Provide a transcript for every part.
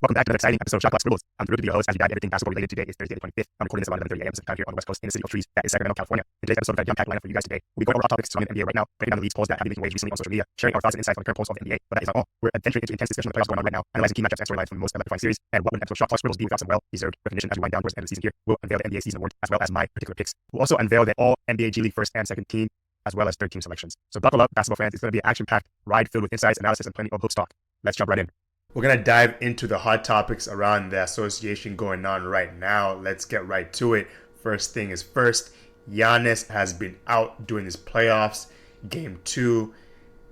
Welcome back to another exciting episode of Shot Clock Scribbles. I'm thrilled to be your host as you dive into everything basketball related. Today is Thursday the 25th. I'm recording this at 11:30 a.m. Pacific time here on the West Coast in the city of Trees, that is Sacramento, California. In today's episode, we've got a jam-packed lineup for you guys today. We'll be going over hot topics surrounding the NBA right now, breaking down the league's polls that have been making waves recently on social media, sharing our thoughts and insights on the current pulse of the NBA. But that is not all. We're adventuring into intense discussion of the playoffs going on right now, analyzing key matchups and storylines from the most electrifying series. And what would an episode of Shot Clock Scribbles be without some well-deserved recognition as we wind down towards the end of the season here? We'll unveil the NBA season award as well as my particular picks. We'll also unveil the all NBA G League first and second team, as well as third team selections. So buckle up, basketball fans. It's going to be an action-packed ride filled with insights, analysis, and plenty of hoops talk. Let's jump right in. We're going to dive into the hot topics around the association going on right now. Let's get right to it. First thing is first, Giannis has been out during his playoffs. Game 2,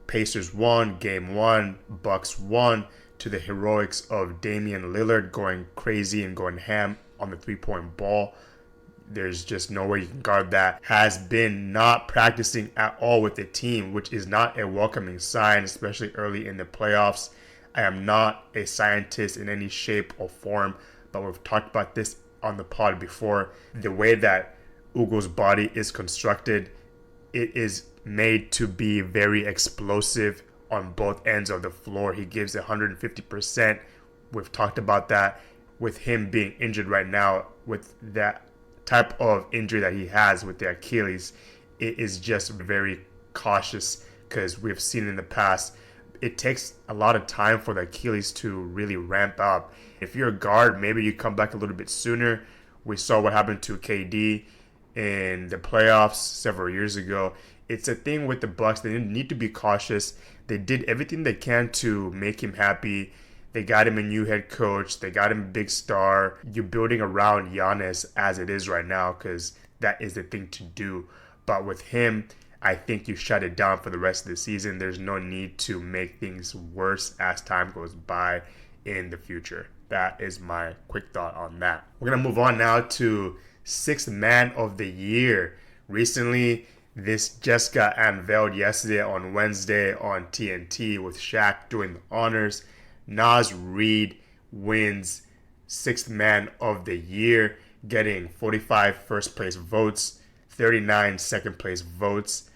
Pacers won. Game 1, Bucks won, to the heroics of Damian Lillard going crazy and going ham on the three-point ball. There's just no way you can guard that. Has been not practicing at all with the team, which is not a welcoming sign, especially early in the playoffs. I am not a scientist in any shape or form, but we've talked about this on the pod before. The way that Ugo's body is constructed, it is made to be very explosive on both ends of the floor. He gives 150%. We've talked about that. With him being injured right now, with that type of injury that he has with the Achilles, it is just very cautious because we've seen in the past it takes a lot of time for the Achilles to really ramp up. If you're a guard, maybe you come back a little bit sooner. We saw what happened to KD in the playoffs several years ago. It's a thing with the Bucks. They need to be cautious. They did everything they can to make him happy. They got him a new head coach. They got him a big star. You're building around Giannis as it is right now because that is the thing to do. But with him, I think you shut it down for the rest of the season. There's no need to make things worse as time goes by in the future. That is my quick thought on that. We're going to move on now to Sixth Man of the Year. Recently, this just got unveiled yesterday on Wednesday on TNT with Shaq doing the honors. Naz Reid wins Sixth Man of the Year, getting 45 first place votes, 39 second place votes,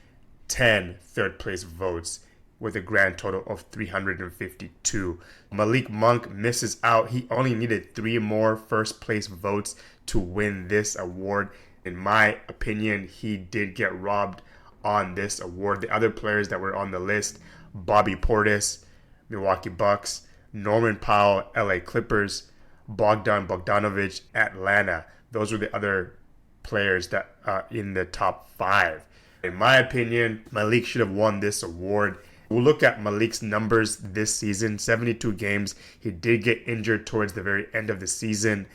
10 third place votes, with a grand total of 352. Malik Monk misses out. He only needed 3 more first place votes to win this award. In my opinion, he did get robbed on this award. The other players that were on the list, Bobby Portis, Milwaukee Bucks, Norman Powell, LA Clippers, Bogdan Bogdanovic, Atlanta. Those were the other players that are in the top 5. In my opinion, Malik should have won this award. We'll look at Malik's numbers this season. 72 games. He did get injured towards the very end of the season.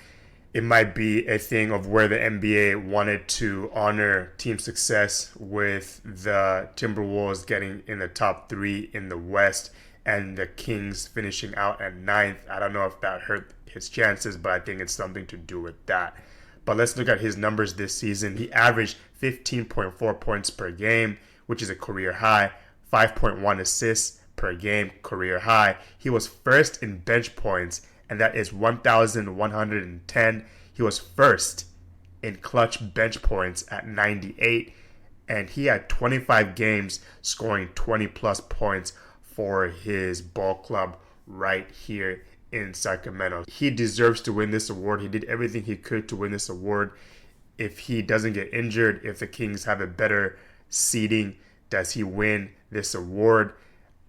It might be a thing of where the NBA wanted to honor team success with the Timberwolves getting in the top 3 in the West and the Kings finishing out at 9th. I don't know if that hurt his chances, but I think it's something to do with that. But let's look at his numbers this season. He averaged 15.4 points per game, which is a career high. 5.1 assists per game, career high. He was first in bench points, and that is 1,110. He was first in clutch bench points at 98. And he had 25 games scoring 20-plus points for his ball club right here in Sacramento. He deserves to win this award. He did everything he could to win this award. If he doesn't get injured, if the Kings have a better seeding, does he win this award?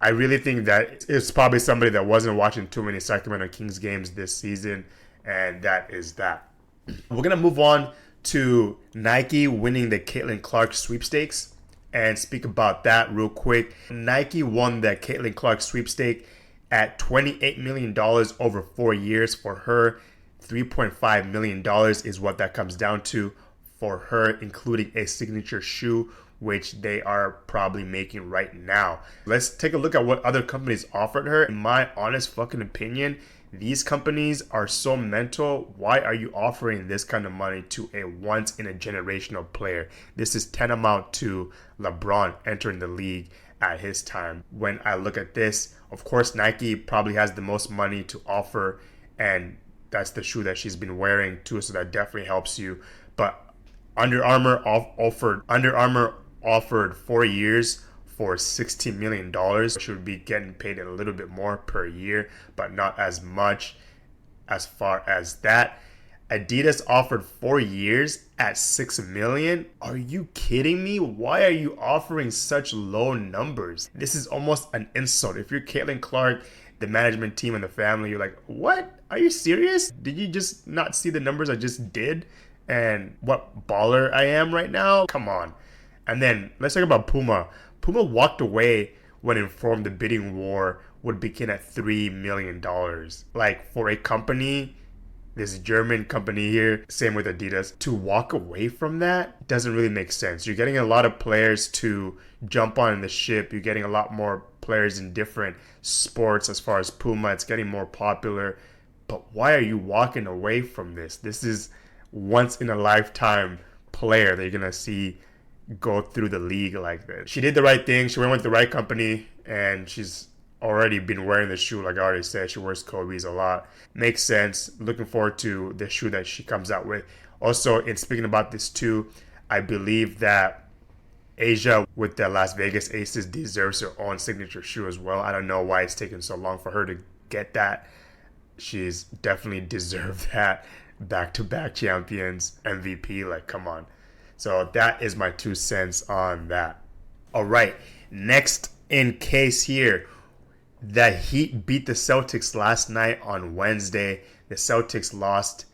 I really think that it's probably somebody that wasn't watching too many Sacramento Kings games this season, and that is that. We're going to move on to Nike winning the Caitlin Clark sweepstakes and speak about that real quick. Nike won the Caitlin Clark sweepstake at $28 million over 4 years for her. $3.5 million is what that comes down to for her, including a signature shoe, which they are probably making right now. Let's take a look at what other companies offered her. In my honest fucking opinion, these companies are so mental. Why are you offering this kind of money to a once-in-a-generational player? This is tantamount to LeBron entering the league at his time. When I look at this, of course, Nike probably has the most money to offer, and that's the shoe that she's been wearing too, so that definitely helps you. But Under Armour offered 4 years for $16 million. She would be getting paid a little bit more per year, but not as much. as far as that. Adidas offered 4 years at $6 million. Are you kidding me? Why are you offering such low numbers? This is almost an insult. If you're Caitlin Clark, the management team and the family, you're like, what? Are you serious? Did you just not see the numbers I just did? And what baller I am right now? Come on. And then let's talk about Puma. Puma walked away when informed the bidding war would begin at $3 million. Like, for a company, this German company here, same with Adidas, to walk away from that doesn't really make sense. You're getting a lot of players to jump on the ship. You're getting a lot more players in different sports. As far as Puma, it's getting more popular. But why are you walking away from this? This is once in a lifetime player that you're going to see go through the league like this. She did the right thing. She went with the right company, and she's already been wearing the shoe. Like I already said, she wears Kobe's a lot. Makes sense. Looking forward to the shoe that she comes out with. Also, in speaking about this too, I believe that Asia with the Las Vegas Aces deserves her own signature shoe as well. I don't know why it's taken so long for her to get that. She's definitely deserved that. Back-to-back champions, MVP, like come on. So that is my 2 cents on that. All right, next in case here. The Heat beat the Celtics last night on Wednesday. The Celtics lost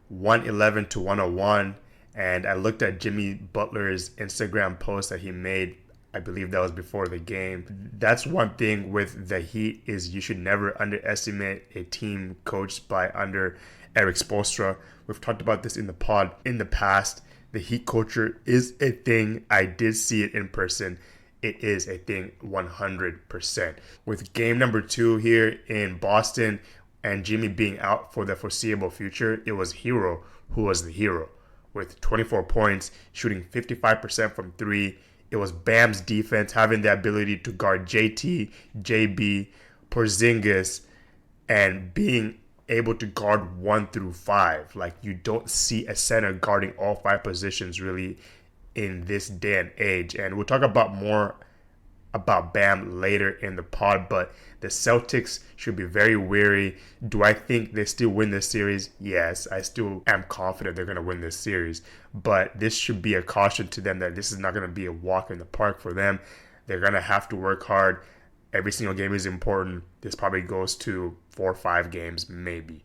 111 to 101. And I looked at Jimmy Butler's Instagram post that he made. I believe that was before the game. That's one thing with the Heat is you should never underestimate a team coached by under Eric Spoelstra. We've talked about this in the pod in the past. The Heat culture is a thing. I did see it in person. It is a thing 100%. With game number 2 here in Boston and Jimmy being out for the foreseeable future, it was Hero who was the hero. With 24 points, shooting 55% from 3. It was Bam's defense having the ability to guard JT, JB, Porzingis, and being able to guard 1 through 5. Like, you don't see a center guarding all 5 positions really in this day and age. And we'll talk about more about Bam later in the pod, but the Celtics should be very wary. Do I think they still win this series? Yes, I still am confident they're going to win this series, but this should be a caution to them that this is not going to be a walk in the park for them. They're going to have to work hard. Every single game is important. This probably goes to 4 or 5 games, maybe,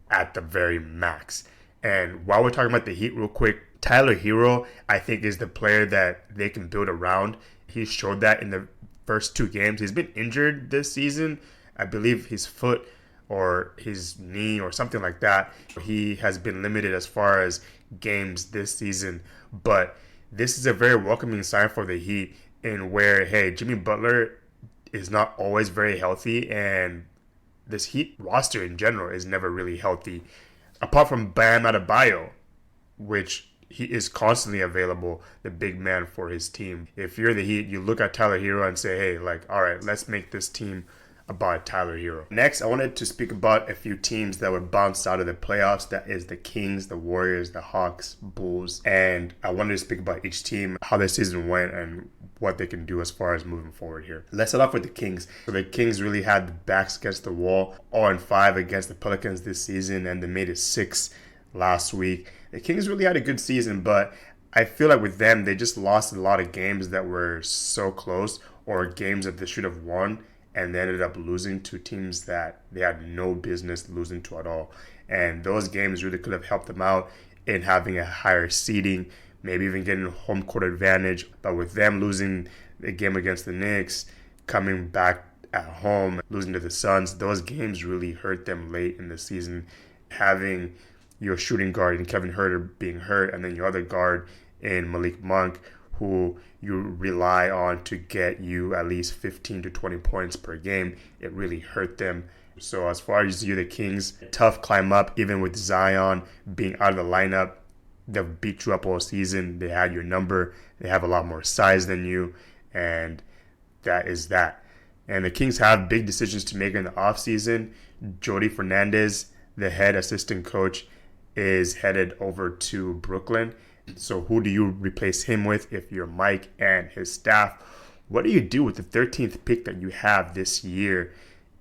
at the very max. And while we're talking about the Heat real quick, Tyler Hero, I think, is the player that they can build around. He showed that in the first 2 games. He's been injured this season. I believe his foot or his knee or something like that. He has been limited as far as games this season. But this is a very welcoming sign for the Heat in where, hey, Jimmy Butler is not always very healthy, and this Heat roster in general is never really healthy. Apart from Bam Adebayo, which he is constantly available, the big man for his team. If you're the Heat, you look at Tyler Hero and say, hey, like, all right, let's make this team about Tyler Hero. Next, I wanted to speak about a few teams that were bounced out of the playoffs. That is the Kings, the Warriors, the Hawks, Bulls. And I wanted to speak about each team, how their season went, and what they can do as far as moving forward here. Let's start off with the Kings. So the Kings really had the backs against the wall, 0-5 against the Pelicans this season, and they made it 6 last week. The Kings really had a good season, but I feel like with them, they just lost a lot of games that were so close, or games that they should have won, and they ended up losing to teams that they had no business losing to at all. And those games really could have helped them out in having a higher seeding, maybe even getting home court advantage. But with them losing the game against the Knicks, coming back at home, losing to the Suns, those games really hurt them late in the season. Having your shooting guard in Kevin Huerter being hurt, and then your other guard in Malik Monk, who you rely on to get you at least 15 to 20 points per game, it really hurt them. So as far as you, the Kings, tough climb up, even with Zion being out of the lineup. They've beat you up all season. They had your number. They have a lot more size than you, and that is that. And the Kings have big decisions to make in the offseason. Jody Fernandez, the head assistant coach, is headed over to Brooklyn. So who do you replace him with if you're Mike and his staff? What do you do with the 13th pick that you have this year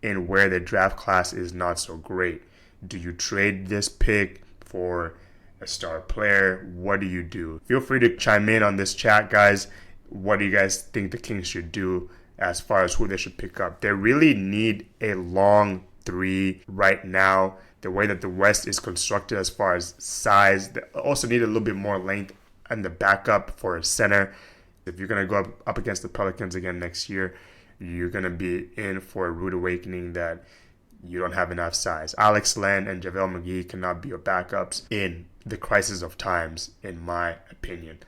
in where the draft class is not so great? Do you trade this pick for a star player? What do you do? Feel free to chime in on this chat, guys. What do you guys think the Kings should do as far as who they should pick up? They really need a long three right now. The way that the West is constructed as far as size, they also need a little bit more length and the backup for a center. If you're going to go up against the Pelicans again next year, you're going to be in for a rude awakening that you don't have enough size. Alex Len and JaVale McGee cannot be your backups in the crisis of times, in my opinion.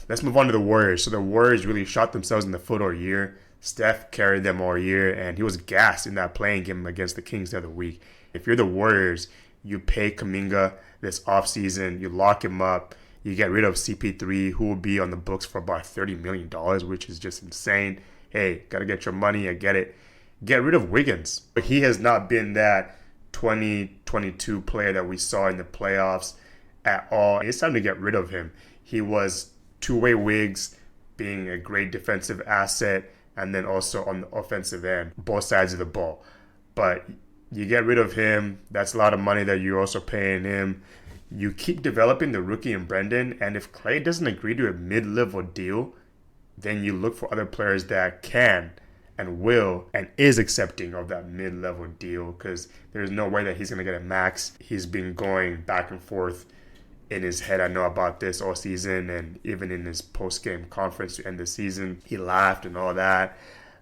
Let's move on to the Warriors. So the Warriors really shot themselves in the foot all year. Steph carried them all year, and he was gassed in that playing game against the Kings the other week. If you're the Warriors, you pay Kuminga this offseason, you lock him up, you get rid of CP3, who will be on the books for about $30 million, which is just insane. Hey, got to get your money, I get it. Get rid of Wiggins. But he has not been that 2022 player that we saw in the playoffs at all. It's time to get rid of him. He was two-way Wiggs, being a great defensive asset, and then also on the offensive end, both sides of the ball. But you get rid of him, that's a lot of money that you're also paying him. You keep developing the rookie in Brendan, and if Clay doesn't agree to a mid-level deal, then you look for other players that can and will and is accepting of that mid-level deal, because there's no way that he's going to get a max. He's been going back and forth in his head, I know, about this all season, and even in his post-game conference to end the season, he laughed and all that.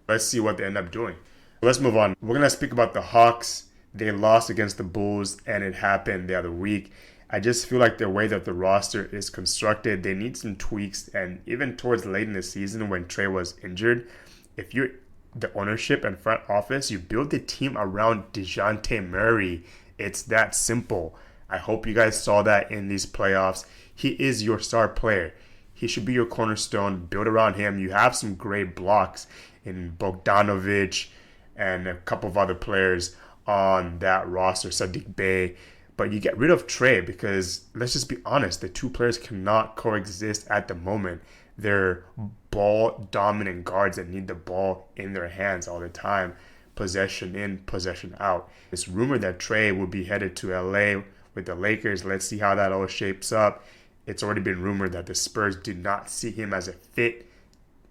Let's see what they end up doing. Let's move on. We're going to speak about the Hawks. They lost against the Bulls, and it happened the other week. I just feel like the way that the roster is constructed, they need some tweaks, and even towards late in the season when Trey was injured, if you're the ownership and front office, you build the team around DeJounte Murray. It's that simple. I hope you guys saw that in these playoffs. He is your star player. He should be your cornerstone. Build around him. You have some great blocks in Bogdanovic and a couple of other players on that roster, Sadiq Bey. But you get rid of Trey because, let's just be honest, the two players cannot coexist at the moment. They're ball-dominant guards that need the ball in their hands all the time. Possession in, possession out. It's rumored that Trey will be headed to LA with the Lakers. Let's see how that all shapes up. It's already been rumored that the Spurs do not see him as a fit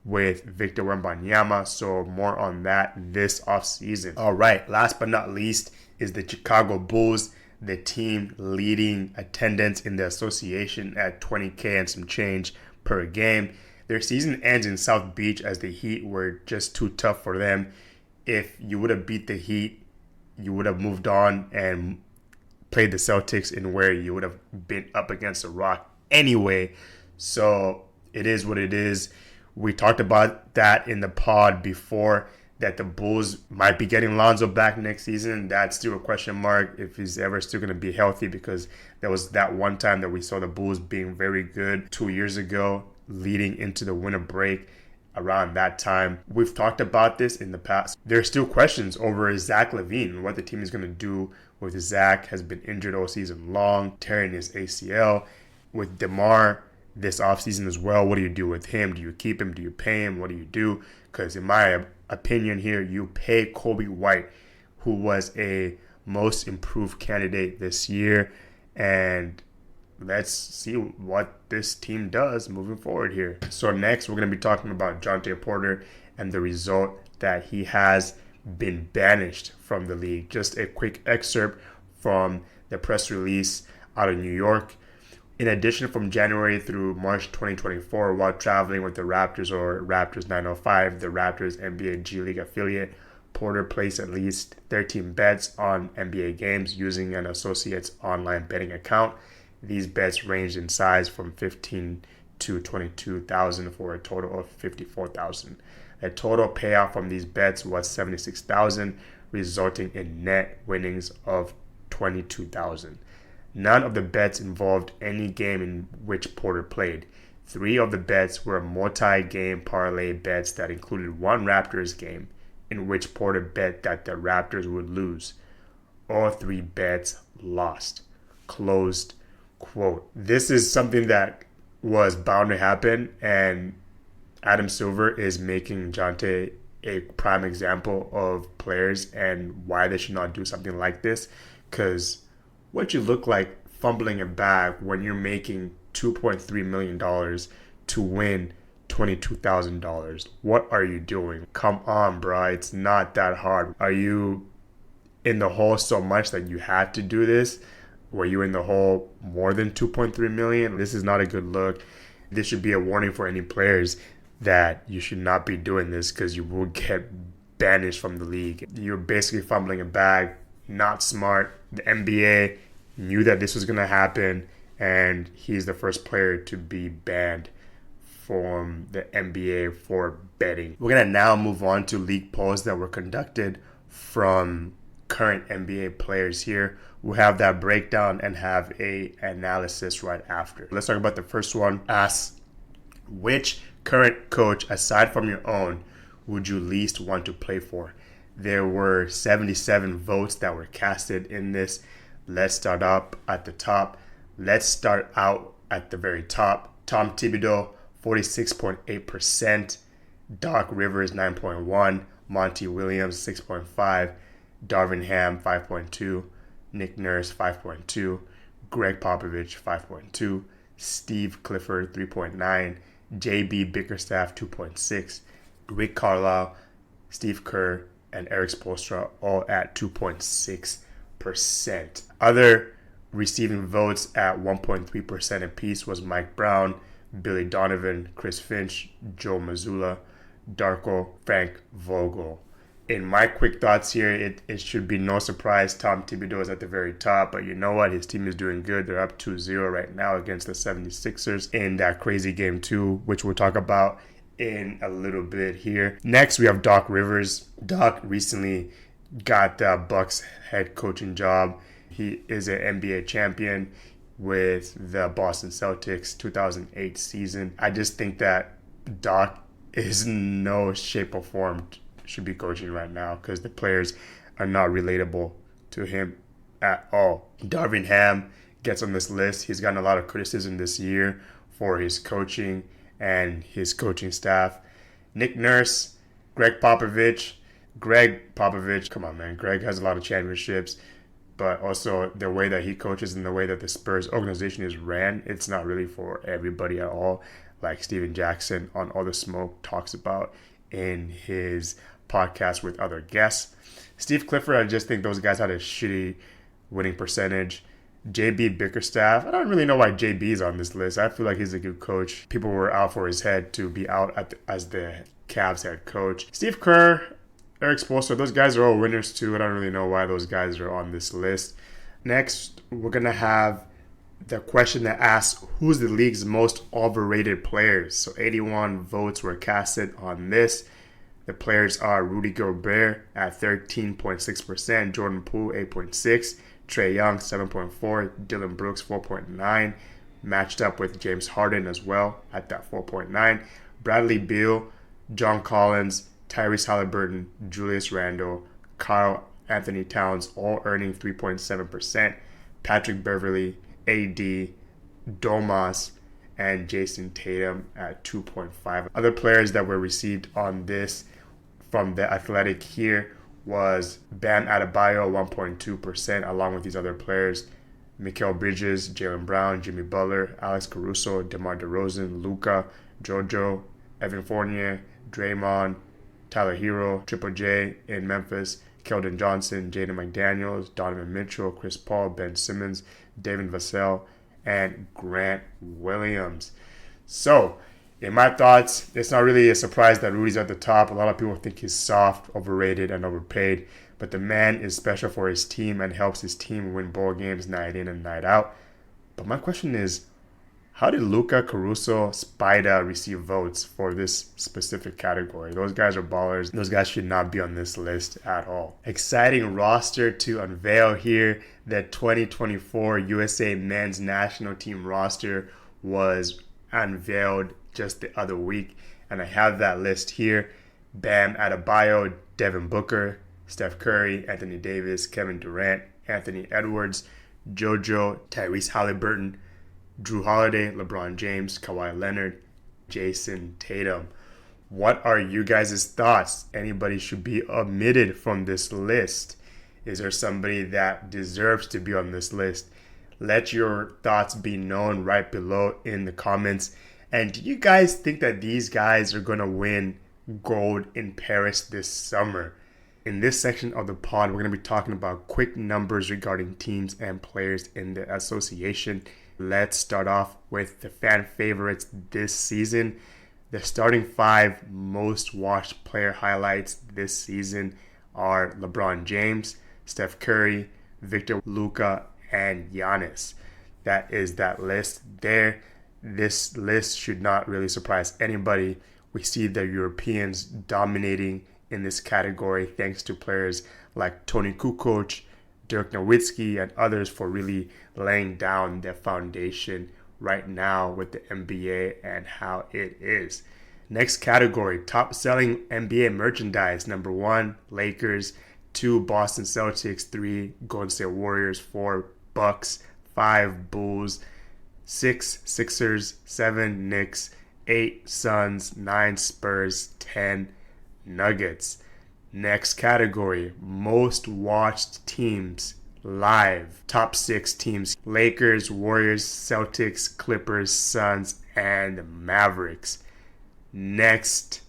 with Victor Wembanyama, so more on that this offseason. All right, last but not least is the Chicago Bulls, the team leading attendance in the association at 20K and some change per game. Their season ends in South Beach as the Heat were just too tough for them. If you would have beat the Heat, you would have moved on and played the Celtics in where you would have been up against the Rock anyway. So it is what it is. We talked about that in the pod before, that the Bulls might be getting Lonzo back next season. That's still a question mark if he's ever still going to be healthy, because there was that one time that we saw the Bulls being very good 2 years ago, leading into the winter break around that time. We've talked about this in the past. There's still questions over Zach LaVine, what the team is going to do with Zach. Has been injured all season long, tearing his ACL. With DeMar this offseason as well, what do you do with him? Do you keep him? Do you pay him? What do you do? Because in my opinion here, you pay Kobe White, who was a most improved candidate this year, and let's see what this team does moving forward here. So next, we're going to be talking about Jontay Porter and the result that he has been banished from the league. Just a quick excerpt from the press release out of New York. In addition, from January through March 2024, while traveling with the Raptors or Raptors 905, the Raptors NBA G League affiliate, Porter placed at least 13 bets on NBA games using an associate's online betting account. These bets ranged in size from $15,000 to $22,000 for a total of $54,000. The total payout from these bets was $76,000, resulting in net winnings of $22,000. None of the bets involved any game in which Porter played. 3 of the bets were multi-game parlay bets that included one Raptors game in which Porter bet that the Raptors would lose. All 3 bets lost. Closed quote. This is something that was bound to happen, and Adam Silver is making Jontay a prime example of players and why they should not do something like this, because what you look like fumbling a bag when you're making $2.3 million to win $22,000. What are you doing? Come on, bro. It's not that hard. Are you in the hole so much that you had to do this? Were you in the hole more than 2.3 million? This is not a good look. This should be a warning for any players that you should not be doing this, because you will get banished from the league. You're basically fumbling a bag. Not smart. The NBA knew that this was going to happen, and he's the first player to be banned from the NBA for betting. We're going to now move on to league polls that were conducted from current NBA players here. We'll have that breakdown and have a analysis right after. Let's talk about the first one. Ask, which current coach, aside from your own, would you least want to play for? There were 77 votes that were casted in this. Let's start up at the top. Let's start out at the very top. Tom Thibodeau, 46.8%. Doc Rivers, 9.1%. Monty Williams, 6.5%. Darvin Ham, 5.2%. Nick Nurse, 5.2%. Greg Popovich, 5.2%. Steve Clifford, 3.9%. JB Bickerstaff, 2.6%. Rick Carlisle, Steve Kerr, and Eric Spoelstra all at 2.6%. Other receiving votes at 1.3% apiece was Mike Brown, Billy Donovan, Chris Finch, Joe Mazzulla, Darko, Frank Vogel. In my quick thoughts here, it should be no surprise Tom Thibodeau is at the very top, but you know what? His team is doing good. They're up 2-0 right now against the 76ers in that crazy game 2, which we'll talk about in a little bit here. Next, we have Doc Rivers. Doc recently got the Bucks head coaching job. He is an NBA champion with the Boston Celtics 2008 season. I just think that Doc is in no shape or form should be coaching right now, because the players are not relatable to him at all. Darvin Ham gets on this list. He's gotten a lot of criticism this year for his coaching and his coaching staff. Nick Nurse, Greg Popovich, come on, man. Greg has a lot of championships, but also the way that he coaches and the way that the Spurs organization is ran, it's not really for everybody at all, like Steven Jackson on All the Smoke talks about in his podcast with other guests. Steve Clifford, I just think those guys had a shitty winning percentage. JB Bickerstaff, I don't really know why JB is on this list. I feel like he's a good coach. People were out for his head to be out as the Cavs head coach. Steve Kerr, Eric Spoelstra, those guys are all winners too. I don't really know why those guys are on this list. Next, we're going to have the question that asks, who's the league's most overrated players? So 81 votes were casted on this. The players are Rudy Gobert at 13.6%, Jordan Poole 8.6%, Trae Young 7.4%, Dylan Brooks 4.9%, matched up with James Harden as well at that 4.9%, Bradley Beal, John Collins, Tyrese Halliburton, Julius Randle, Karl Anthony Towns all earning 3.7%, Patrick Beverley, AD, Domas, and Jason Tatum at 2.5%. Other players that were received on this from The Athletic here was Bam Adebayo, 1.2%, along with these other players: Mikal Bridges, Jaylen Brown, Jimmy Butler, Alex Caruso, DeMar DeRozan, Luka, JoJo, Evan Fournier, Draymond, Tyler Hero, Triple J in Memphis, Keldon Johnson, Jaden McDaniels, Donovan Mitchell, Chris Paul, Ben Simmons, David Vassell, and Grant Williams. So, in my thoughts, it's not really a surprise that Rudy's at the top. A lot of people think he's soft, overrated, and overpaid. But the man is special for his team and helps his team win ball games night in and night out. But my question is, how did Luka, Caruso, Spida receive votes for this specific category? Those guys are ballers. Those guys should not be on this list at all. Exciting roster to unveil here. The 2024 USA Men's National Team roster was unveiled just the other week, and I have that list here. Bam Adebayo, Devin Booker, Steph Curry, Anthony Davis, Kevin Durant, Anthony Edwards, JoJo, Tyrese Halliburton, Drew Holiday, LeBron James, Kawhi Leonard, Jason Tatum. What are you guys' thoughts? Anybody should be omitted from this list? Is there somebody that deserves to be on this list? Let your thoughts be known right below in the comments. And do you guys think that these guys are going to win gold in Paris this summer? In this section of the pod, we're going to be talking about quick numbers regarding teams and players in the association. Let's start off with the fan favorites this season. The starting 5 most watched player highlights this season are LeBron James, Steph Curry, Victor Luka, and Giannis. That is that list there. This list should not really surprise anybody. We see the Europeans dominating in this category thanks to players like Toni Kukoc, Dirk Nowitzki, and others for really laying down their foundation right now with the NBA and how it is. Next category, top selling NBA merchandise. Number 1, Lakers. 2, Boston Celtics. 3, Golden State Warriors. 4, Bucks. 5, Bulls. 6, Sixers. 7, Knicks. 8, Suns. 9, Spurs. 10, Nuggets. Next category, most watched teams live. Top 6 teams: Lakers, Warriors, Celtics, Clippers, Suns, and Mavericks. Next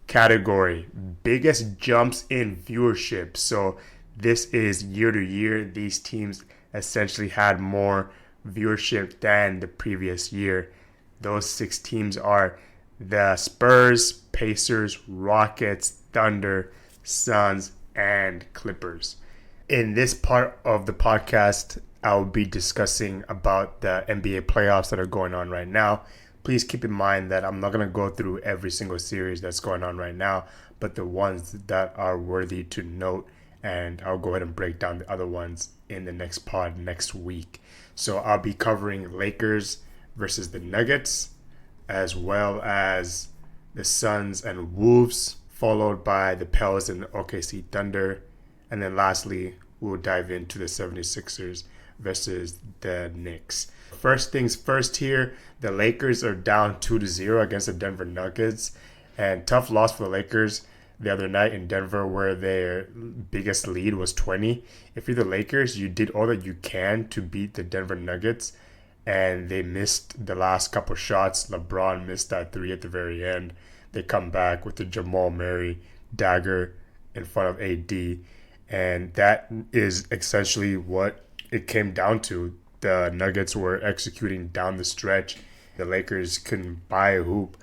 category, biggest jumps in viewership. So this is year to year. These teams essentially had more viewership than the previous year. Those 6 teams are the Spurs, Pacers, Rockets, Thunder, Suns, and Clippers. In this part of the podcast, I'll be discussing about the NBA playoffs that are going on right now. Please keep in mind that I'm not going to go through every single series that's going on right now, but the ones that are worthy to note, and I'll go ahead and break down the other ones in the next pod next week. So I'll be covering Lakers versus the Nuggets, as well as the Suns and Wolves, followed by the Pels and OKC Thunder. And then lastly, we'll dive into the 76ers versus the Knicks. First things first here, the Lakers are down 2-0 against the Denver Nuggets. And tough loss for the Lakers the other night in Denver, where their biggest lead was 20. If you're the Lakers, you did all that you can to beat the Denver Nuggets, and they missed the last couple shots. LeBron missed that 3 at the very end. They come back with the Jamal Murray dagger in front of AD, and that is essentially what it came down to. The Nuggets were executing down the stretch. The Lakers couldn't buy a hoop.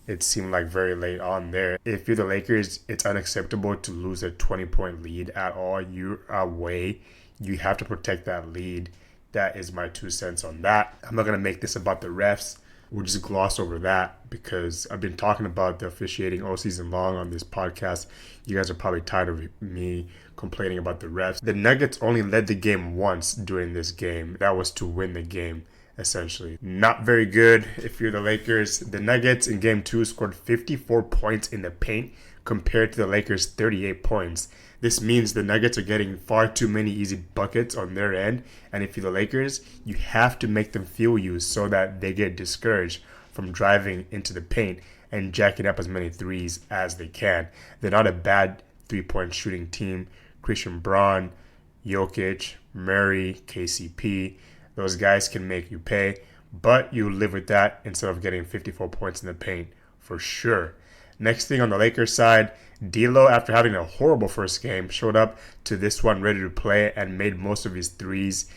It seemed like very late on there. If you're the Lakers, it's unacceptable to lose a 20-point lead at all. You're away. You have to protect that lead. That is my 2 cents on that. I'm not going to make this about the refs. We'll just gloss over that because I've been talking about the officiating all season long on this podcast. You guys are probably tired of me complaining about the refs. The Nuggets only led the game once during this game. That was to win the game, essentially. Not very good if you're the Lakers. The Nuggets in game 2 scored 54 points in the paint compared to the Lakers' 38 points. This means the Nuggets are getting far too many easy buckets on their end. And if you're the Lakers, you have to make them feel you so that they get discouraged from driving into the paint and jacking up as many threes as they can. They're not a bad 3-point shooting team. Christian Braun, Jokic, Murray, KCP, those guys can make you pay. But you live with that instead of getting 54 points in the paint for sure. Next thing on the Lakers side, D'Lo, after having a horrible first game, showed up to this one ready to play and made most of his threes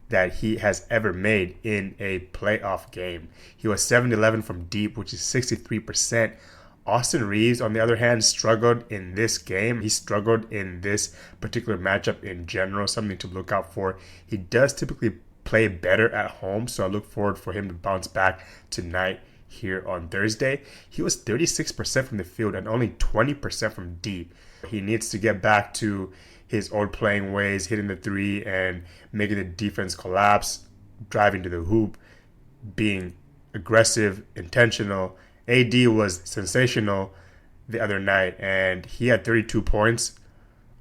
that he has ever made in a playoff game. He was 7-11 from deep, which is 63%. Austin Reeves, on the other hand, struggled in this game. He struggled in this particular matchup in general, something to look out for. He does typically play better at home, so I look forward for him to bounce back tonight here on Thursday. He was 36% from the field and only 20% from deep. He needs to get back to his old playing ways, hitting the 3 and making the defense collapse, driving to the hoop, being aggressive, intentional. AD was sensational the other night, and he had 32 points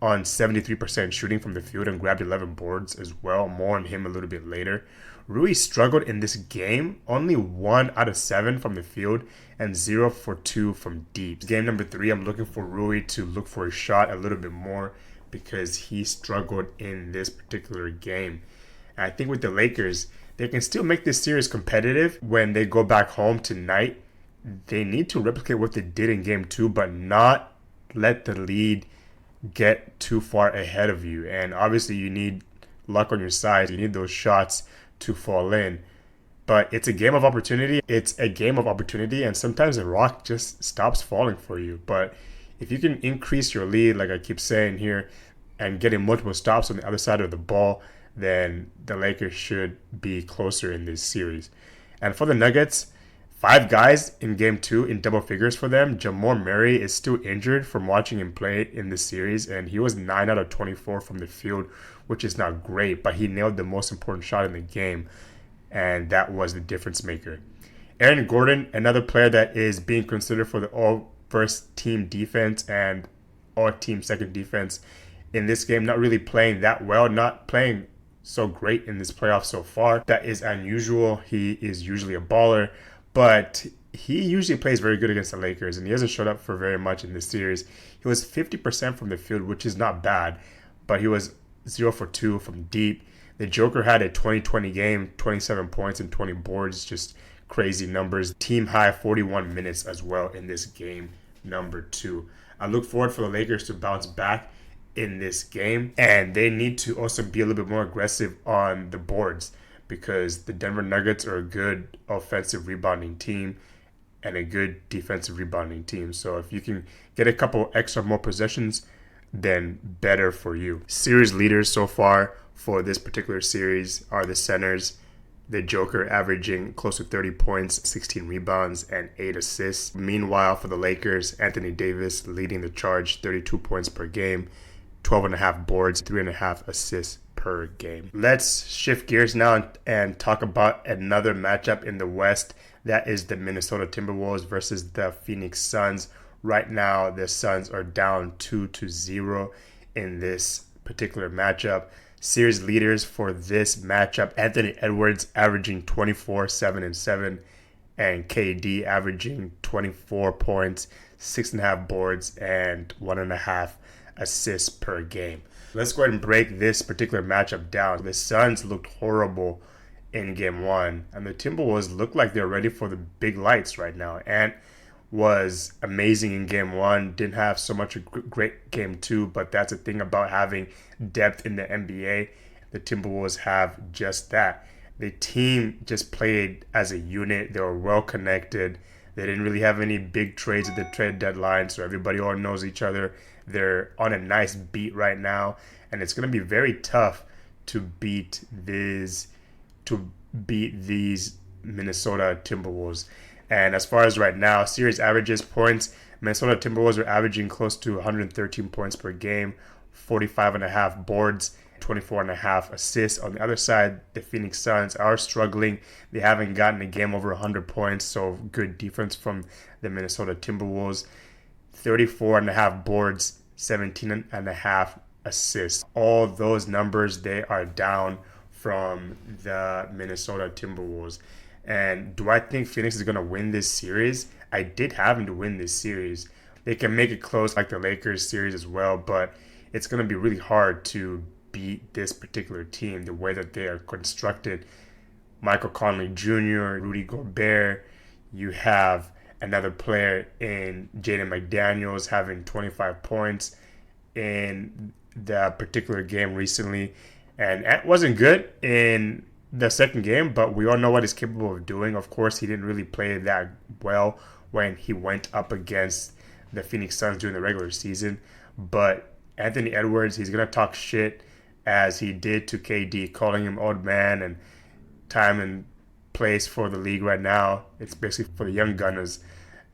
on 73% shooting from the field and grabbed 11 boards as well. More on him a little bit later. Rui struggled in this game, only 1 out of 7 from the field and 0 for 2 from deep. Game number 3, I'm looking for Rui to look for a shot a little bit more because he struggled in this particular game. And I think with the Lakers, they can still make this series competitive when they go back home tonight. They need to replicate what they did in game 2, but not let the lead get too far ahead of you. And obviously you need luck on your side. You need those shots to fall in. But it's a game of opportunity. And sometimes the rock just stops falling for you. But if you can increase your lead, like I keep saying here, and getting multiple stops on the other side of the ball, then the Lakers should be closer in this series. And for the Nuggets, 5 guys in game 2 in double figures for them. Jamal Murray is still injured from watching him play in this series, and he was 9 out of 24 from the field, which is not great, but he nailed the most important shot in the game, and that was the difference maker. Aaron Gordon, another player that is being considered for the all-first team defense and all-team second defense in this game, not really playing that well, not playing so great in this playoff so far. That is unusual. He is usually a baller, but he usually plays very good against the Lakers, and he hasn't showed up for very much in this series. He was 50% from the field, which is not bad, but he was 0 for 2 from deep. The Joker had a 20-20 game, 27 points and 20 boards, just crazy numbers. Team high 41 minutes as well in this game number 2. I look forward for the Lakers to bounce back in this game, and they need to also be a little bit more aggressive on the boards, because the Denver Nuggets are a good offensive rebounding team and a good defensive rebounding team. So if you can get a couple extra more possessions, then better for you. Series leaders so far for this particular series are the centers. The Joker averaging close to 30 points, 16 rebounds, and 8 assists. Meanwhile, for the Lakers, Anthony Davis leading the charge, 32 points per game, 12.5 boards, 3.5 assists per game. Let's shift gears now and talk about another matchup in the West. That is the Minnesota Timberwolves versus the Phoenix Suns. Right now, the Suns are down 2-0 in this particular matchup. Series leaders for this matchup, Anthony Edwards averaging 24, 7, and 7, and KD averaging 24 points, 6.5 boards, and 1.5 assists per game. Let's go ahead and break this particular matchup down. The Suns looked horrible in game 1, and the Timberwolves look like they're ready for the big lights right now. Ant was amazing in game 1, didn't have so much a great game 2, but that's the thing about having depth in the NBA. The Timberwolves have just that. The team just played as a unit. They were well connected. They didn't really have any big trades at the trade deadline, so everybody all knows each other. They're on a nice beat right now, and it's going to be very tough to beat these Minnesota Timberwolves. And as far as right now, series averages points, Minnesota Timberwolves are averaging close to 113 points per game, 45.5 boards, 24.5 assists. On the other side, the Phoenix Suns are struggling. They haven't gotten a game over 100 points, so good defense from the Minnesota Timberwolves. 34.5 boards, 17.5 assists. All those numbers, they are down from the Minnesota Timberwolves. And do I think Phoenix is going to win this series? I did have them to win this series. They can make it close like the Lakers series as well, but it's going to be really hard to beat this particular team the way that they are constructed. Michael Conley Jr., Rudy Gobert, you have another player in Jaden McDaniels having 25 points in the particular game recently. And Ant wasn't good in the second game, but we all know what he's capable of doing. Of course, he didn't really play that well when he went up against the Phoenix Suns during the regular season. But Anthony Edwards, he's going to talk shit as he did to KD, calling him old man and time and place for the league right now. It's basically for the young gunners,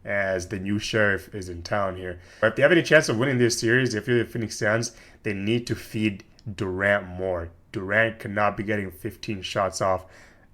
as the new sheriff is in town here. But if they have any chance of winning this series, if you're the Phoenix Suns, they need to feed Durant more. Durant cannot be getting 15 shots off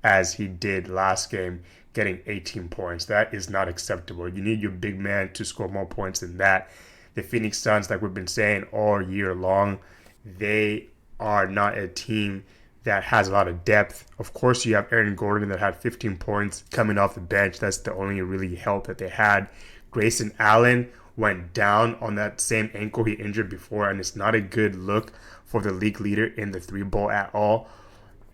as he did last game, getting 18 points. That is not acceptable. You need your big man to score more points than that. The Phoenix Suns, like we've been saying all year long, they are not a team that has a lot of depth. Of course, you have Aaron Gordon that had 15 points coming off the bench. That's the only really help that they had. Grayson Allen went down on that same ankle he injured before, and it's not a good look for the league leader in the 3-ball at all.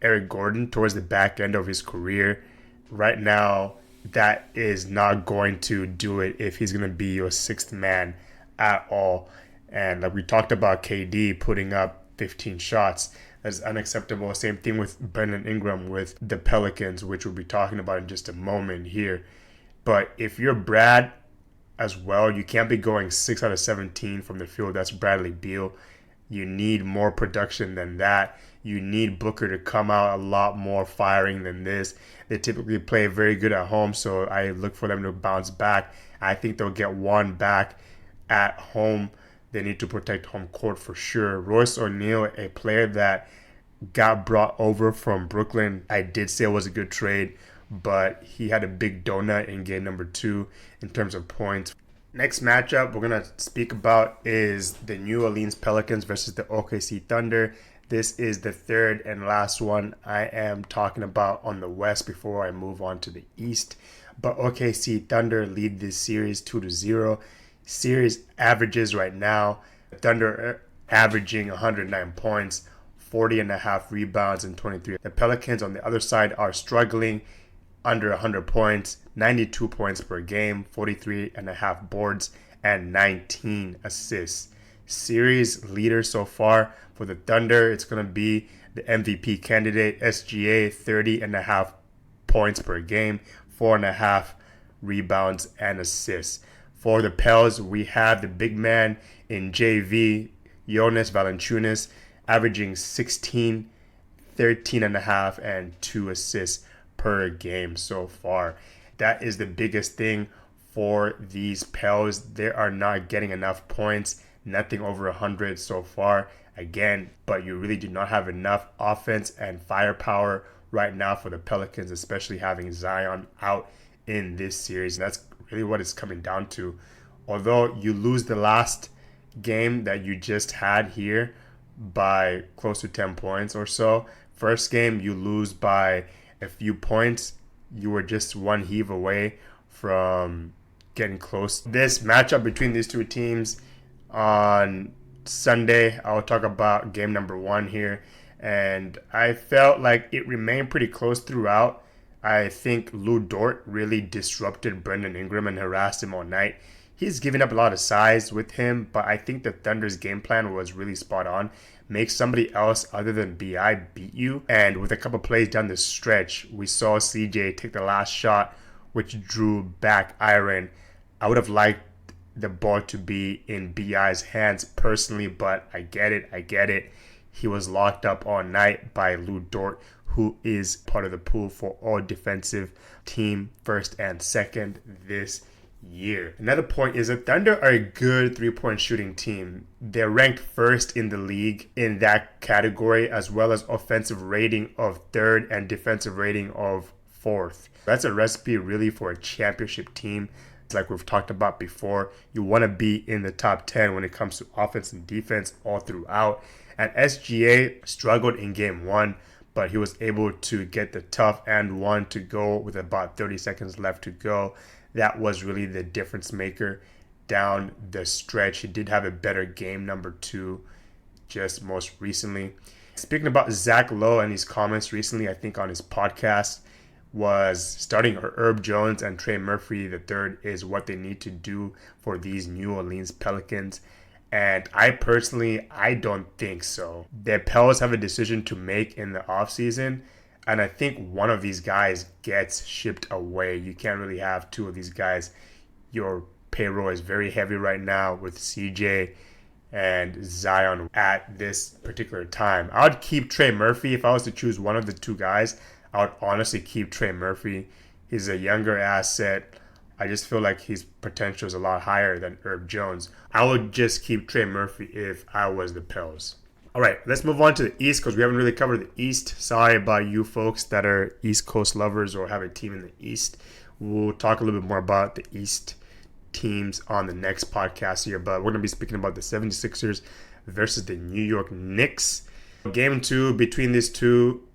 Eric Gordon, towards the back end of his career, right now, that is not going to do it if he's going to be your sixth man at all. And like we talked about KD putting up 15 shots, that's unacceptable. Same thing with Brandon Ingram with the Pelicans, which we'll be talking about in just a moment here. But if you're Brad as well, you can't be going 6 out of 17 from the field. That's Bradley Beal. You need more production than that. You need Booker to come out a lot more firing than this. They typically play very good at home, so I look for them to bounce back. I think they'll get one back at home. They need to protect home court for sure. Royce O'Neal, a player that got brought over from Brooklyn, I did say it was a good trade, but he had a big donut in game number 2 in terms of points. Next matchup we're going to speak about is the New Orleans Pelicans versus the OKC Thunder. This is the third and last one I am talking about on the West before I move on to the East. But OKC Thunder lead this series 2-0. Series averages right now, Thunder averaging 109 points, 40.5 rebounds, and 23. The Pelicans on the other side are struggling, under 100 points, 92 points per game, 43.5 boards, and 19 assists. Series leader so far for the Thunder, it's going to be the MVP candidate, SGA, 30.5 points per game, 4.5 rebounds and assists. For the Pels, we have the big man in JV, Jonas Valanciunas, averaging 16, 13.5, and 2 assists per game so far. That is the biggest thing for these Pels. They are not getting enough points, nothing over 100 so far. Again, but you really do not have enough offense and firepower right now for the Pelicans, especially having Zion out in this series. And that's really what it's coming down to. Although you lose the last game that you just had here by close to 10 points or so, first game you lose by a few points, you were just one heave away from getting close. This matchup between these two teams on Sunday, I'll talk about game number 1 here, and I felt like it remained pretty close throughout. I think Lou Dort really disrupted Brandon Ingram and harassed him all night. He's giving up a lot of size with him, but I think the Thunder's game plan was really spot on. Make somebody else other than BI beat you. And with a couple plays down the stretch, we saw CJ take the last shot, which drew back Iron. I would have liked the ball to be in BI's hands personally, but I get it. He was locked up all night by Lou Dort, who is part of the pool for all defensive team first and second this year. Another point is the Thunder are a good 3-point shooting team. They're ranked first in the league in that category, as well as offensive rating of 3rd and defensive rating of 4th. That's a recipe really for a championship team. Like we've talked about before, you want to be in the top 10 when it comes to offense and defense all throughout. And SGA struggled in game 1, but he was able to get the tough and 1 to go with about 30 seconds left to go. That was really the difference maker down the stretch. He did have a better game number 2 just most recently. Speaking about Zach Lowe and his comments recently, I think on his podcast, was starting Herb Jones and Trey Murphy III is what they need to do for these New Orleans Pelicans. And I don't think so. The Pels have a decision to make in the offseason, and I think one of these guys gets shipped away. You can't really have 2 of these guys. Your payroll is very heavy right now with CJ and Zion at this particular time. I would keep Trey Murphy. If I was to choose one of the 2 guys, I would honestly keep Trey Murphy. He's a younger asset. I just feel like his potential is a lot higher than Herb Jones. I would just keep Trey Murphy if I was the Pels. All right, let's move on to the East because we haven't really covered the East. Sorry about you folks that are East Coast lovers or have a team in the East. We'll talk a little bit more about the East teams on the next podcast here, but we're going to be speaking about the 76ers versus the New York Knicks. Game 2 between these two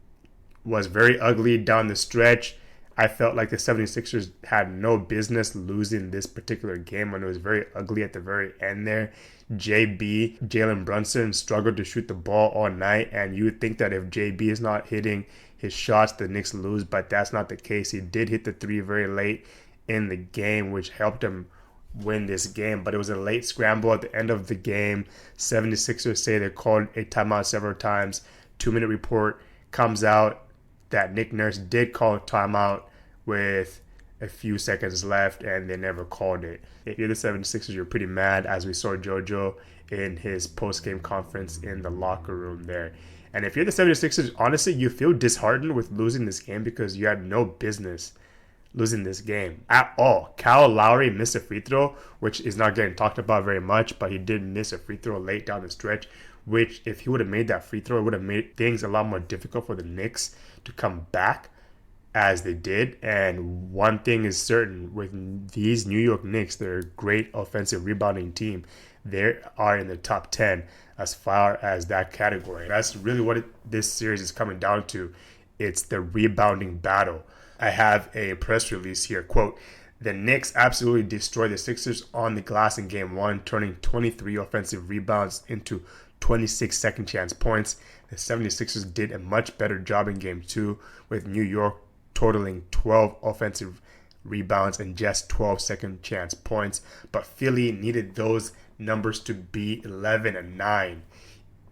was very ugly down the stretch. I felt like the 76ers had no business losing this particular game, and it was very ugly at the very end there. Jalen Brunson struggled to shoot the ball all night, and you would think that if JB is not hitting his shots, the Knicks lose, but that's not the case. He did hit the three very late in the game, which helped him win this game, but it was a late scramble at the end of the game. 76ers say they called a timeout several times. 2-minute report comes out that Nick Nurse did call a timeout with a few seconds left, and they never called it. If you're the 76ers, you're pretty mad, as we saw JoJo in his post-game conference in the locker room there. And if you're the 76ers, honestly, you feel disheartened with losing this game because you had no business losing this game at all. Kyle Lowry missed a free throw, which is not getting talked about very much, but he did miss a free throw late down the stretch, which if he would have made that free throw, it would have made things a lot more difficult for the Knicks to come back as they did. And one thing is certain, with these New York Knicks, they're a great offensive rebounding team. They are in the top 10 as far as that category. That's really what this series is coming down to. It's the rebounding battle. I have a press release here, quote, "The Knicks absolutely destroyed the Sixers on the glass in Game 1, turning 23 offensive rebounds into 26 second chance points. The 76ers did a much better job in Game 2, with New York totaling 12 offensive rebounds and just 12 second chance points, but Philly needed those numbers to be 11 and 9.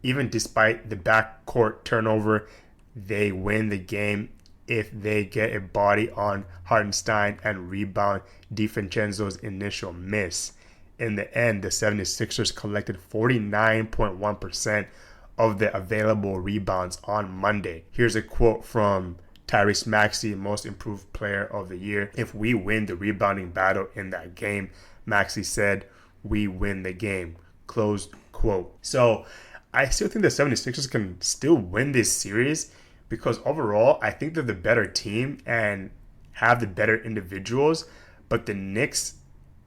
Even despite the backcourt turnover, they win the game if they get a body on Hartenstein and rebound DiVincenzo's initial miss. In the end, the 76ers collected 49.1% of the available rebounds on Monday." Here's a quote from Tyrese Maxey, most improved player of the year. "If we win the rebounding battle in that game," Maxey said, "we win the game." Closed quote. So I still think the 76ers can still win this series, because overall, I think they're the better team and have the better individuals, but the Knicks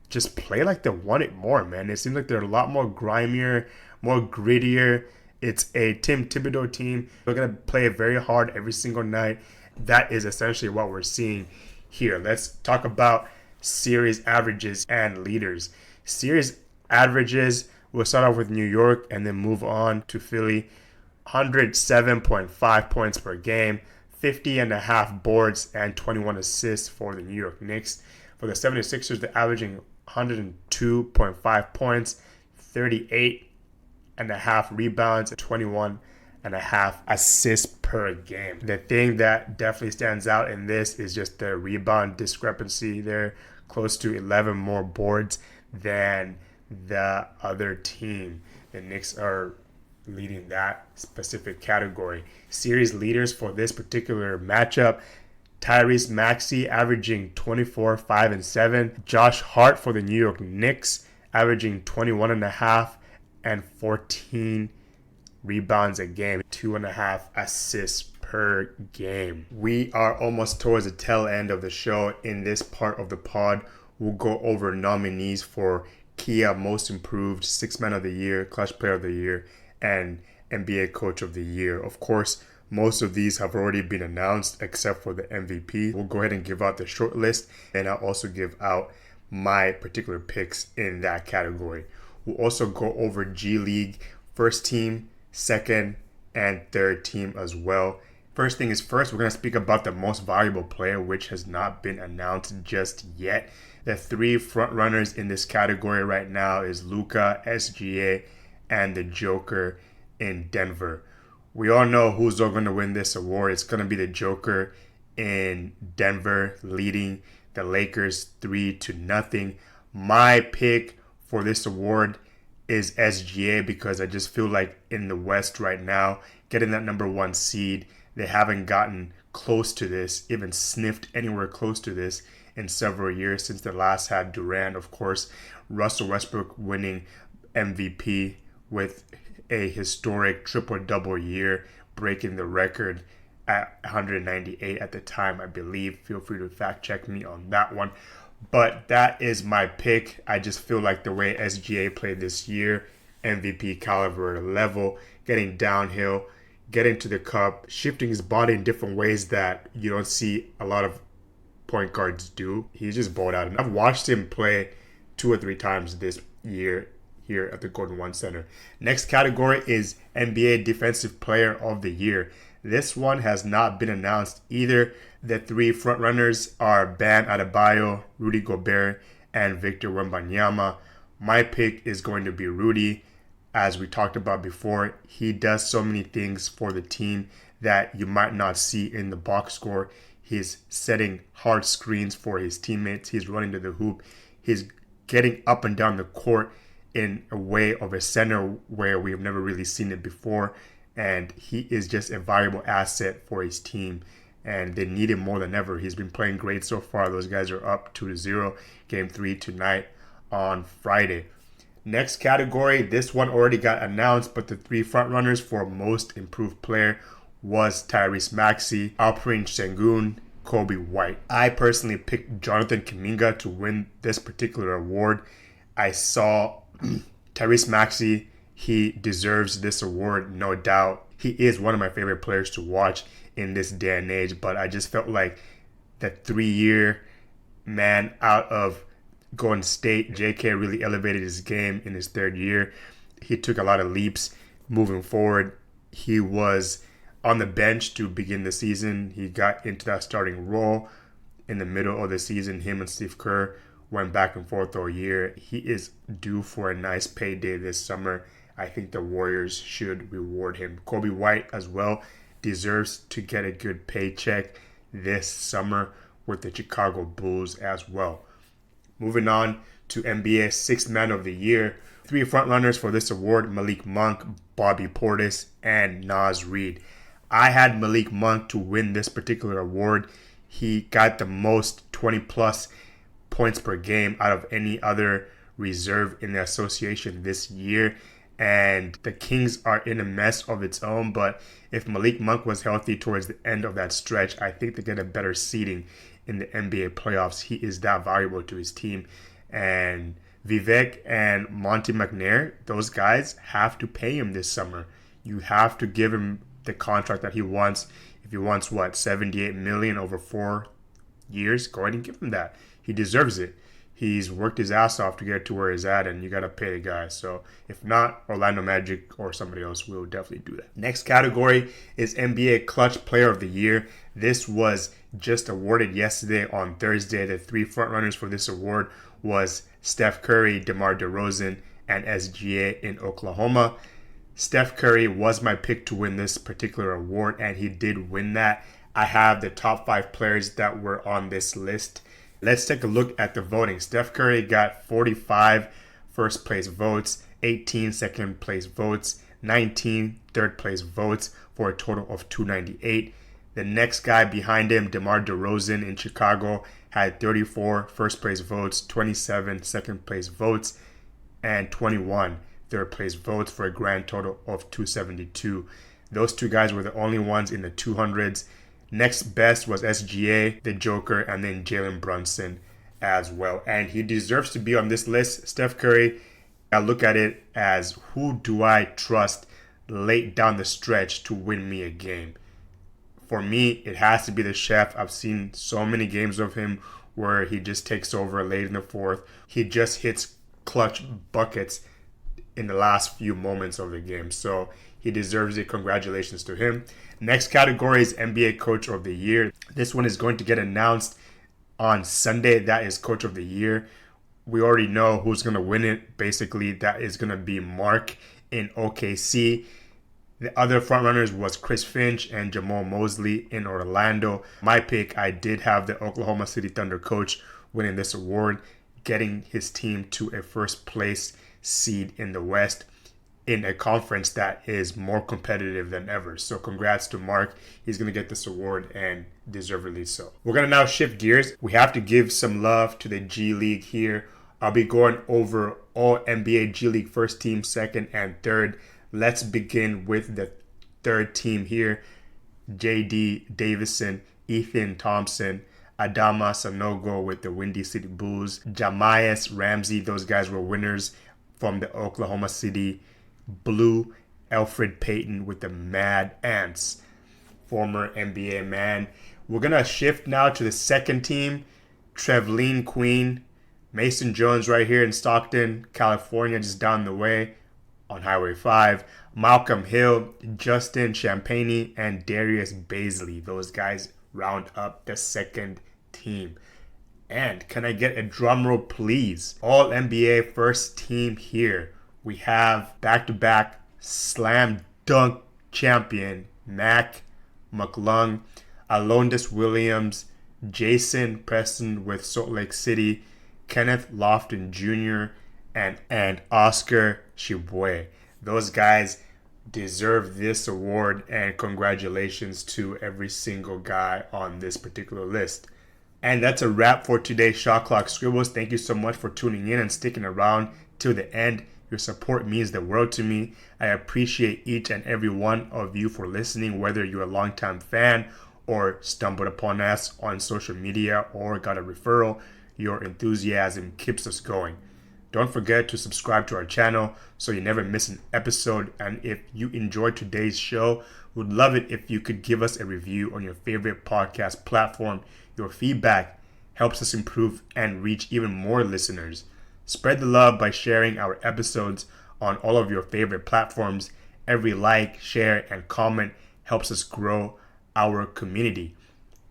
just play like they want it more, man. It seems like they're a lot more grimier, more grittier. It's a Tim Thibodeau team. They're going to play it very hard every single night. That is essentially what we're seeing here. Let's talk about series averages and leaders. Series averages, we'll start off with New York and then move on to Philly. 107.5 points per game, 50.5 boards, and 21 assists for the New York Knicks. For the 76ers, they're averaging 102.5 points, 38.5 rebounds, and 21.5 assists per game. The thing that definitely stands out in this is just the rebound discrepancy. They're close to 11 more boards than the other team. The Knicks are leading that specific category. Series leaders for this particular matchup: Tyrese Maxey averaging 24, 5, and 7. Josh Hart for the New York Knicks averaging 21.5 and 14 rebounds a game, 2.5 assists per game. We are almost towards the tail end of the show. In this part of the pod, we'll go over nominees for Kia Most Improved, Sixth Man of the Year, Clutch Player of the Year, and NBA Coach of the Year. Of course, most of these have already been announced except for the MVP. We'll go ahead and give out the short list, and I'll also give out my particular picks in that category. We'll also go over G League first team, second, and third team as well. First thing is first, we're going to speak about the most valuable player, which has not been announced just yet. The three front runners in this category right now is Luka, SGA, and the Joker in Denver. We all know who's going to win this award. It's going to be the Joker in Denver, leading the Lakers 3-0. My pick for this award is SGA, because I just feel like in the West right now, getting that number 1 seed, they haven't gotten close to this, even sniffed anywhere close to this in several years since they last had Durant. Of course, Russell Westbrook winning MVP with a historic triple-double year, breaking the record at 198 at the time, I believe. Feel free to fact check me on that one. But that is my pick. I just feel like the way SGA played this year, MVP caliber level, getting downhill, getting to the cup, shifting his body in different ways that you don't see a lot of point guards do. He's just balled out. And I've watched him play 2 or 3 times this year here at the Golden One Center. Next category is NBA Defensive Player of the Year. This one has not been announced either. The 3 frontrunners are Bam Adebayo, Rudy Gobert, and Victor Wembanyama. My pick is going to be Rudy. As we talked about before, he does so many things for the team that you might not see in the box score. He's setting hard screens for his teammates. He's running to the hoop. He's getting up and down the court in a way of a center where we've never really seen it before. And he is just a valuable asset for his team. And they need him more than ever. He's been playing great so far. Those guys are up 2-0. Game 3 tonight on Friday. Next category, this one already got announced, but the 3 frontrunners for most improved player was Tyrese Maxey, Alperen Sengun, Kobe White. I personally picked Jonathan Kuminga to win this particular award. I saw Tyrese Maxey. He deserves this award, no doubt. He is one of my favorite players to watch in this day and age, but I just felt like that 3-year man out of Golden State, JK really elevated his game in his 3rd year. He took a lot of leaps moving forward. He was on the bench to begin the season. He got into that starting role in the middle of the season. Him and Steve Kerr went back and forth all year. He is due for a nice payday this summer. I think the Warriors should reward him. Kobe White as well deserves to get a good paycheck this summer with the Chicago Bulls as well. Moving on to NBA Sixth Man of the Year. 3 frontrunners for this award: Malik Monk, Bobby Portis, and Naz Reid. I had Malik Monk to win this particular award. He got the most 20-plus points per game out of any other reserve in the association this year. And the Kings are in a mess of its own, but if Malik Monk was healthy towards the end of that stretch, I think they get a better seeding in the NBA playoffs. He is that valuable to his team. And Vivek and Monty McNair, those guys have to pay him this summer. You have to give him the contract that he wants. If he wants, $78 million over 4 years, go ahead and give him that. He deserves it. He's worked his ass off to get to where he's at, and you got to pay the guy. So if not, Orlando Magic or somebody else will definitely do that. Next category is NBA Clutch Player of the Year. This was just awarded yesterday on Thursday. The 3 frontrunners for this award was Steph Curry, DeMar DeRozan, and SGA in Oklahoma. Steph Curry was my pick to win this particular award, and he did win that. I have the top 5 players that were on this list. Let's take a look at the voting. Steph Curry got 45 first place votes, 18 second place votes, 19 third place votes for a total of 298. The next guy behind him, DeMar DeRozan in Chicago, had 34 first place votes, 27 second place votes, and 21 third place votes for a grand total of 272. Those 2 guys were the only ones in the 200s. Next best was SGA, the Joker, and then Jalen Brunson as well. And he deserves to be on this list. Steph Curry, I look at it as, who do I trust late down the stretch to win me a game? For me, it has to be the chef. I've seen so many games of him where he just takes over late in the 4th. He just hits clutch buckets in the last few moments of the game. So he deserves it. Congratulations to him. Next category is NBA Coach of the Year. This one is going to get announced on Sunday. That is Coach of the Year. We already know who's going to win it. Basically, that is going to be Mark in OKC. The other frontrunners was Chris Finch and Jamal Mosley in Orlando. My pick, I did have the Oklahoma City Thunder coach winning this award, getting his team to a first place seed in the West, in a conference that is more competitive than ever. So congrats to Mark. He's going to get this award, and deservedly so. We're going to now shift gears. We have to give some love to the G League here. I'll be going over all NBA G League first team, second, and third. Let's begin with the third team here. J.D. Davison, Ethan Thompson, Adama Sanogo with the Windy City Bulls, Jamias Ramsey. Those guys were winners from the Oklahoma City Blue. Elfrid Payton with the Mad Ants, former NBA man. We're going to shift now to the second team, Trevline Queen, Mason Jones right here in Stockton, California, just down the way on Highway 5. Malcolm Hill, Justin Champagne, and Darius Baisley. Those guys round up the second team. And can I get a drum roll, please? All NBA first team here. We have back-to-back slam dunk champion Mac McClung, Alondas Williams, Jason Preston with Salt Lake City, Kenneth Lofton Jr., and Oscar Shibwe. Those guys deserve this award, and congratulations to every single guy on this particular list. And that's a wrap for today's Shot Clock Scribbles. Thank you so much for tuning in and sticking around till the end. Your support means the world to me. I appreciate each and every one of you for listening, whether you're a longtime fan or stumbled upon us on social media or got a referral. Your enthusiasm keeps us going. Don't forget to subscribe to our channel so you never miss an episode. And if you enjoyed today's show, would love it if you could give us a review on your favorite podcast platform. Your feedback helps us improve and reach even more listeners. Spread the love by sharing our episodes on all of your favorite platforms. Every like, share, and comment helps us grow our community.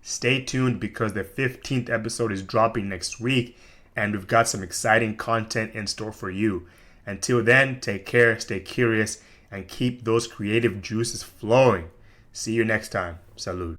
Stay tuned because the 15th episode is dropping next week, and we've got some exciting content in store for you. Until then, take care, stay curious, and keep those creative juices flowing. See you next time. Salud.